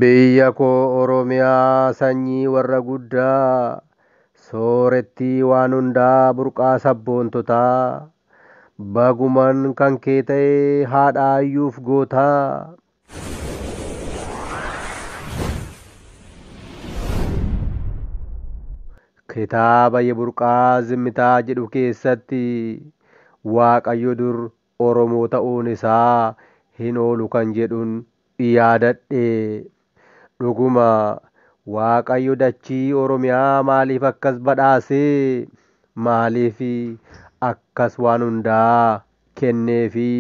Biyya koo Oromiyaa sanyii warra guddaa, soorettii waan hundaa burqaa sabboontotaa, baguman kan kee ta'e haadha ayyuuf gootaa. Kitaaba Yeburqaa Zimmitaa jedhu keessatti Waaqayyo dur Oromoo ta'uun isaa hin oolu kan jedhuun yaadadhe. Dhuguma Waaqayyo dachii Oromiyaa maaliif akkas badhaasee? Maaliif akkas waan hundaa kenneefi?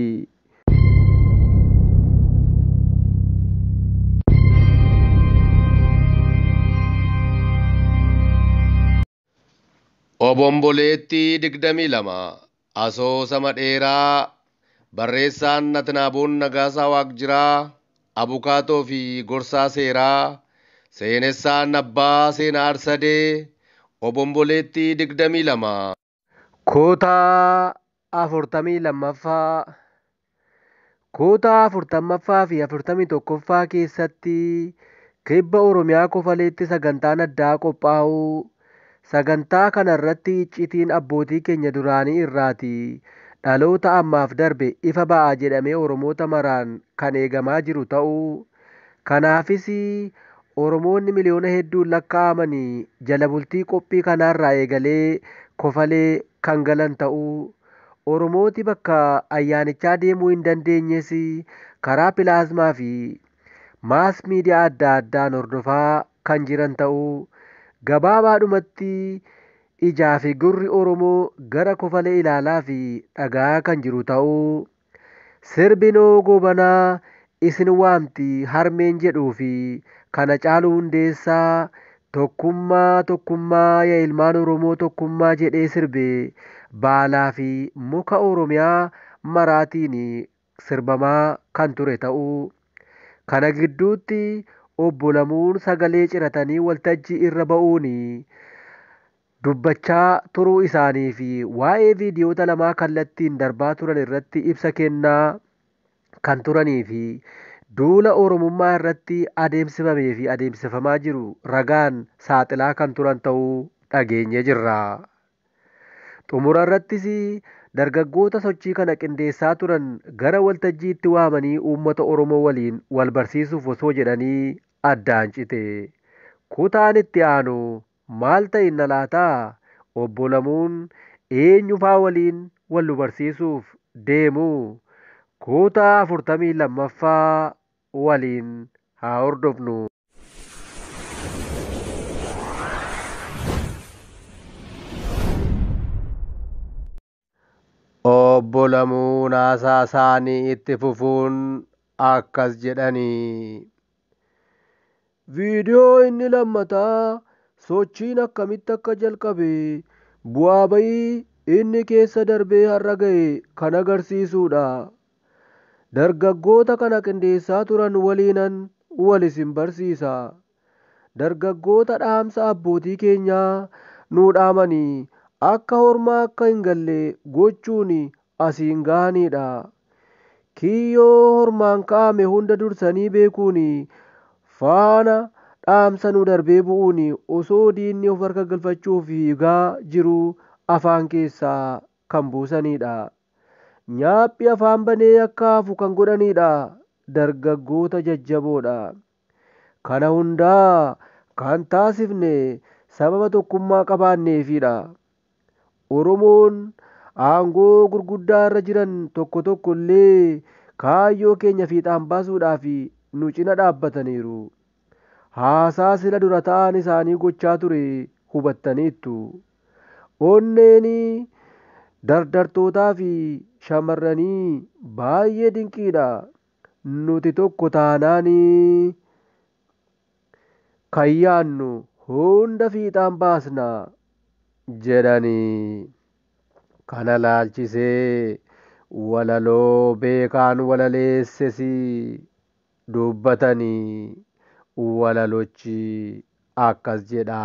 Obomboleettii 22 Asoosama dheeraa barreessaan Natnaaboon Nagaasaa Waaqjiraa Abukaatoo fi Gorsaa Seeraa Seenessaan Abbaa Seenaa Arsadee Obomboleettii 22 Kutaa 42ffaa Kutaa 40ffaa fi 41ffaa keessatti kibba Oromiyaa Kofaleetti sagantaan addaa qophaa'u. Sagantaa kana irratti icciitiin abbootii keenya duraanii irraati dhaloota ammaaf darbe ifa ba'aa jedhamee Oromoota maraan kan eegamaa jiru ta'uu, kanaafis Oromoonni miliyoona hedduun lakkaa'amanii jala bultii qophii kanaarraa eegalee Kofalee kan galan ta'uu, Oromooti bakka ayyaanichaa deemuu hin dandeenyes karaa pilaazmaa fi maas miidiyaa adda addaan hordofaa kan jiran ta'uu, gabaabaadhumatti ijaa fi gurri Oromoo gara Kofalee ilaalaa fi dhagaa kan jiru ta'uu, sirbinoo gobanaa isin waamti harmeen jedhuu fi kana caaluu hundeessaa tokkummaa yaa ilmaan Oromoo tokkummaa jedhee sirbe baalaa fi muka Oromiyaa maraatiin sirbamaa kan ture ta'uu, kana gidduutti obbo Lamuun sagalee ciratanii waltajjii irra ba'uun dubbachaa turuu isaanii fi waa'ee viidiyoota lamaa kallattiin darbaa turan irratti ibsa kennaa kan turanii fi duula Oromummaa irratti adeemsifamee fi adeemsifamaa jiru ragaan saaxilaa kan turan ta'uu dhageenye jirra. Xumura irrattis dargaggoota sochii kana qindeessaa turan gara waltajjiitti waamanii uummata Oromoo waliin wal barsiisuuf osoo jedhanii addaan cite. Kutaan itti aanu maal ta'inna laataa? Obbo Lamuun eenyufaa waliin wal nu barsiisuuf deemu? Kutaa 42ffaa waliin haa hordofnu. Obbo Lamuun haasaa isaanii itti fufuun akkas jedhanii. Viidiyoo inni lammataa sochiin akkamitti akka jalqabe bu'aa bayii inni keessa darbee har'a ga'e kan agarsiisudha. Dargaggoota kana qindeessaa turan waliinan wal isin barsiisa. Dargaggoota dhaamsa abbootii keenyaa nuu dhaamanii akka hormaa akka hin galle gochuun asiin gahanidha. Kiyyoo hormaan kaa'ame hunda dursanii beekuun faana dhaamsa nu darbee bu'uun osoo diinni of harka galfachuuf hiigaa jiru afaan keessaa kan buusanidha. Nyaaphi afaan banee akka hafu kan godhanidha. Dargaggoota jajjaboodha. Kana hundaa kan taasifne sababa tokkummaa qabaanneefidha. Oromoon aangoo gurguddaa irra jiran tokko tokko illee kaayyoo keenya fiixaan baasuudhaaf nu cina dhaabbataniiru. Haasaa sila dura ta'an isaanii gochaa ture hubattaniittu. Onneen dardartootaa fi shamarranii baay'ee dinqiidha. Nuti tokko taanaanii kan yaannu hunda fiixaan baasna jedhanii. Kana laalchisee walaloo beekaan walaleesses dubbatanii walalochi akkas jedha.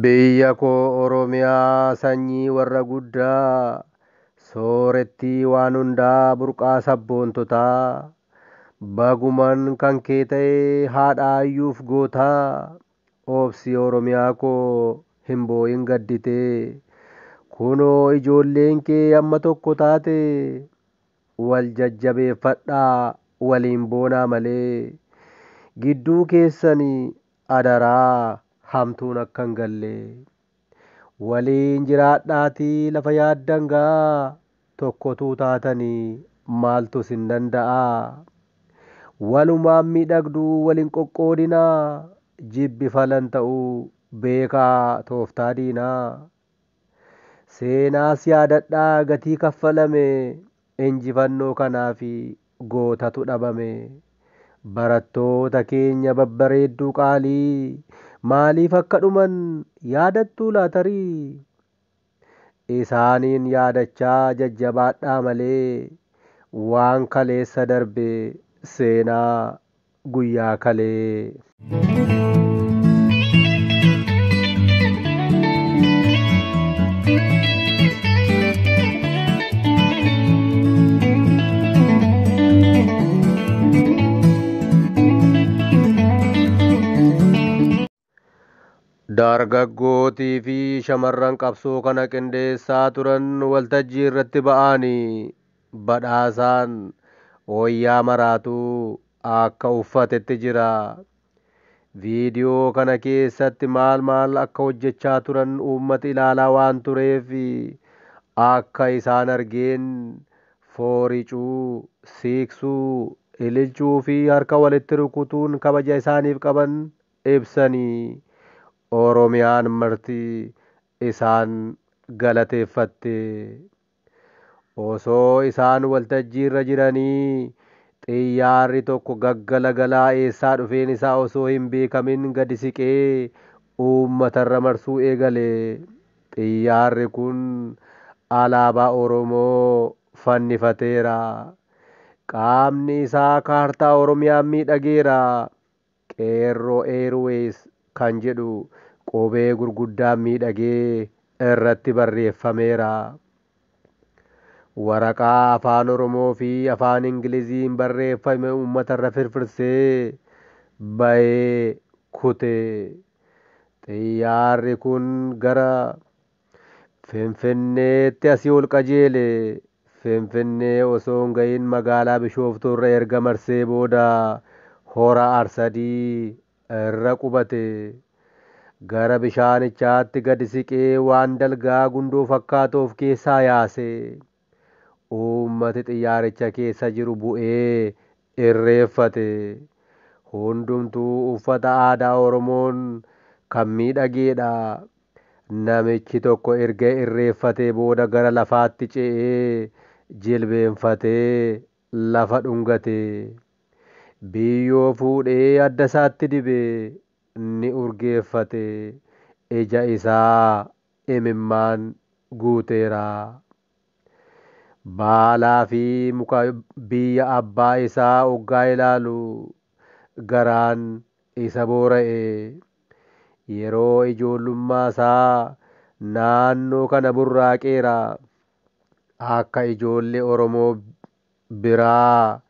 Biyya koo Oromiyaa sanyii warra guddaa, soorettii waan hundaa burqaa sabboontotaa, baguman kan kee ta'ee haadha ayyuuf gootaa obsi Oromiyaa koo hin boo'in gadditee kunoo ijoolleen kee amma tokko taate wal jajjabeeffadhaa waliin boonaa malee gidduu keessanii adaraa hamtuun akka hin galle waliin jiraadhaatii lafa yaaddan gaa tokkotuu taatanii maaltu isin danda'a walumaan miidhagduu waliin qoqqoodinaa jibbi falan ta'uu beekaa tooftaa diinaa seenaas yaadadhaa gatii kaffalame injifannoo kanaaf gootatu dhabame barattoota keenya babbareedduu qaalii maaliif akka dhuman yaadattuu laatarii isaaniin yaadachaa jajjabaadhaa malee waan kaleessa darbe seenaa guyyaa kalee. Dargaggootii fi shamarran qabsoo kana qindeessaa turan waltajjii irratti ba'anii badhaasaan wayyaa maraatuu akka uffatetti jira. Viidiyoo kana keessatti maal akka hojjechaa turan uummati ilaalaa waan tureef akka isaan argeen fooricuu, siiqsuu, ililchuu fi harka walitti rukutuun kabaja isaaniif qaban ibsanii. Oromiyaan marti isaan galateeffatte osoo isaan waltajjii irra jiranii xiyyaarri tokko gaggalagalaa eessaa dhufeen isaa osoo hin beekamin gadi siqee uummatarra marsuu eegale xiyyaarri kun alaabaa Oromoo fannifateera qaamni isaa kaartaa Oromiyaan miidhageera qeerroo eerwees kan jedhu qubee gurguddaan miidhagee irratti barreeffameera. Waraqaa afaan Oromoo fi afaan Ingiliziin barreeffame uummatarra firfirsee bahee kute. Xiyyaarri kun gara Finfinneetti asii ol qajeele. Finfinnee osoo hin gahin magaalaa Bishooftuu irra erga marsee booda hora Arsadii irra qubate gara bishaanichaatti gadi siqee waan dalgaa gundoo fakkaatuuf keessaa yaase uummati xiyyaaricha keessa jiru bu'ee irreeffate hundumtuu uffata aadaa Oromoon kan miidhageedha namichi tokko erga irreeffatee booda gara lafaatti ce'ee jilbeenfatee lafa dhungate. Biyyoo fuudhee adda isaatti dibee ni urgeeffate ija isaa imimmaan guuteera. Baalaa fi muka biyya abbaa isaa oggaa ilaalu garaan isa boora'e. Yeroo ijoollummaa isaa naannoo kana burraaqeera. Akka ijoollee Oromoo biraa.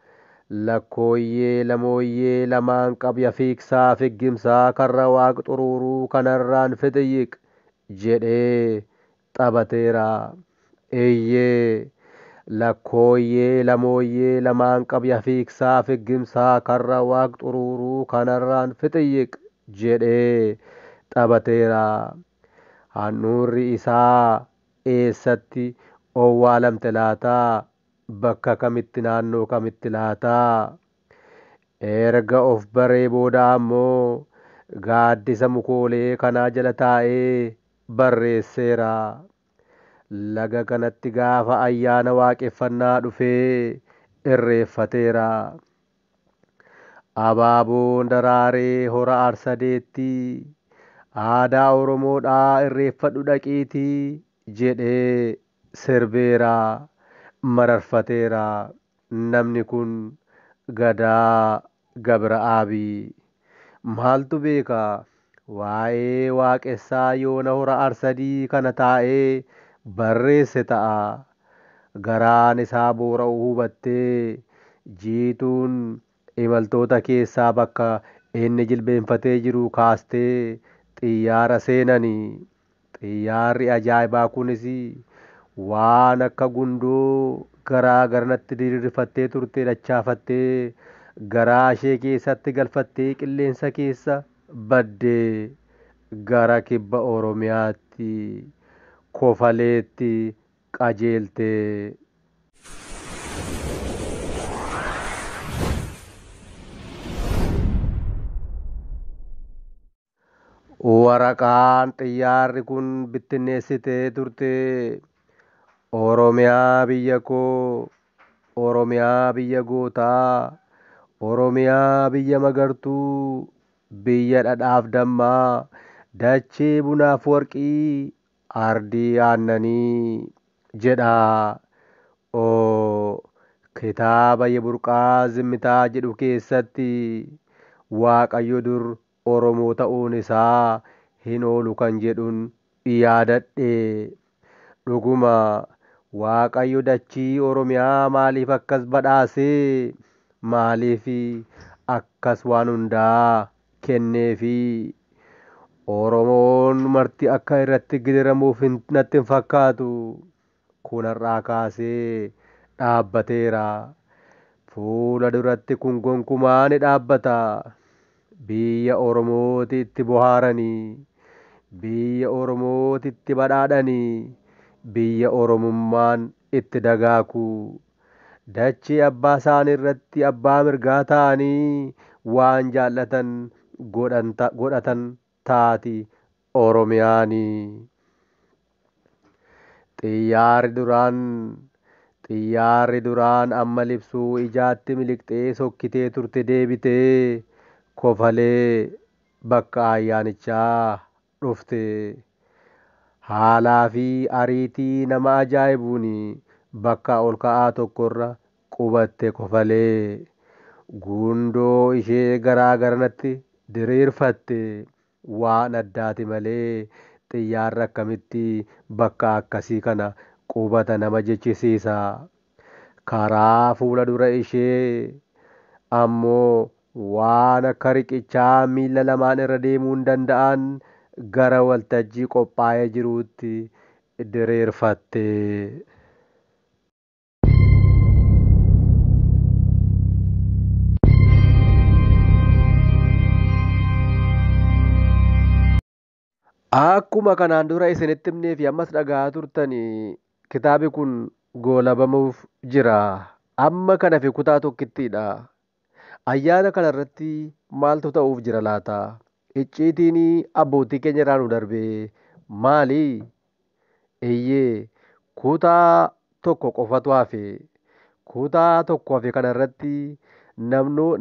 Lakkooyyee lamooyyee lamaan qabya fiigsaa figgimsaa karra waaq xuruuruu kanarraan fixiyyiq jedhee taphateera. Eeyyee lakkooyyee lamooyyee lamaan qabya fiigsaa figgimsaa karra waaq xuruuruu kanarraan fixiyyiq jedhee taphateera. Handhuurri isaa eessatti owwaalamte laataa? Bakka kamitti naannoo kamitti laataa? Erga of baree booda ammoo gaaddisa mukoolee kanaa jala taa'ee barreesseera. Laga kanatti gaafa ayyaana waaqeffannaa dhufee irreeffateera. Abaaboon daraaree hora Arsadeetti aadaa Oromoodhaa irreeffadhu dhaqiitii jedhee sirbeera. Mararfateera. Namni kun Gadaa Gabra'aabii. Maaltu beeka waa'ee waaqessaa yoona hora Arsadii kana taa'ee barreesse ta'a. Garaan isaa boora'uu hubattee jiituun imaltoota keessaa bakka inni jilbeenfatee jiru kaastee xiyyaara seenanii. Xiyyaarri ajaa'ibaa kunis waan akka gundoo garaa garanatti diriirfattee turte dachaafattee garaa ishee keessatti galfattee qilleensa keessa baddee gara kibba Oromiyaatti Kofaleetti qajeelte. Waraqaan xiyyaarri kun bittinneessitee turte Oromiyaa biyya koo, Oromiyaa biyya gootaa, Oromiyaa biyya magartuu, biyya dhadhaaf dammaa, dachee bunaaf warqii, ardii aannanii jedha. Kitaaba Yeburqaa Zimmitaa jedhu keessatti Waaqayyo dur Oromoo ta'uun isaa hin oolu kan jedhuun yaadadhe. Dhuguma Waaqayyo dachii Oromiyaa maaliif akkas badhaasee? Maaliif akkas waan hundaa kenneefi? Oromoon marti akka irratti gidiramuuf natti hin fakkaatu. Kun har'aa kaasee dhaabbateera. Fuula duratti kun gonkumaa ni dhaabbata. Biyya Oromooti itti bohaaranii, biyya Oromooti itti badhaadhanii, biyya Oromummaan itti dagaagu. Dachee abbaa isaanii irratti abbaa mirgaa ta'anii waan jaallatan godhatan taati Oromiyaanii. Xiyyaarri duraan amma libsuu ijaatti miliqxee sokkitee turte deebitee Kofalee bakka ayyaanichaa dhufte. Haalaa fi ariitii nama ajaa'ibuun bakka ol ka'aa tokkorra qubatte Kofalee. Gundoo ishee garaa garanatti diriirfatte. Waan addaati malee xiyyaarri akkamitti bakka akkasii kana qubata nama jechisiisa. Karaa fuula dura ishee ammoo waan akka riqichaa miila lamaan irra deemuu hin danda'an gara waltajjii qophaa'ee jiruutti diriirfatte. Akkuma kanaan dura isinitti himnee fi ammas dhaga'aa turtan kitaabni kun goolabamuuf jira. Amma kana fi kutaa tokkittiidha. Ayyaana kana irratti maaltu ta'uuf jira laata? Icciitiin abbootii keenya irraa nu darbe maali? Iyyee kutaa tokko qofatu hafe. Kutaa tokko hafe kana irratti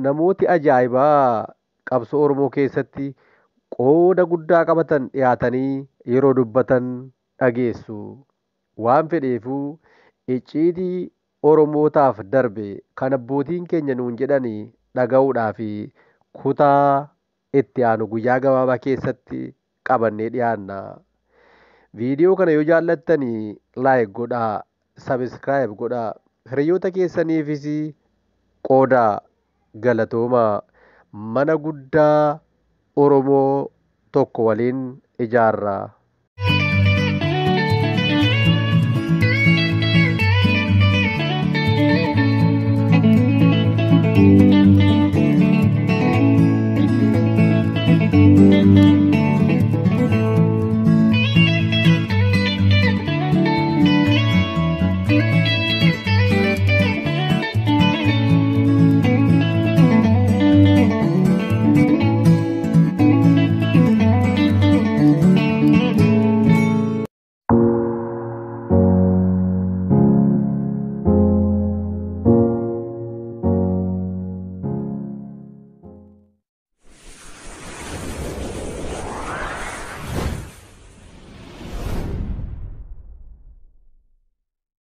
namooti ajaa'ibaa qabsoo Oromoo keessatti qooda guddaa qabatan dhiyaatanii yeroo dubbatan dhageessu. Waan fedheefuu icciitii Oromootaaf darbe kan abbootiin keenya nuun jedhanii dhaga'uudhaaf kutaa itti aanu guyyaa gabaabaa keessatti qabannee dhiyaanna. Viidiyoo kana yoo jaallattanii laayik godhaa, sabiskiraayib godhaa, hiriyoota keessaniifis qoodaa. Galatoomaa. Mana guddaa Oromoo tokko waliin ijaarra.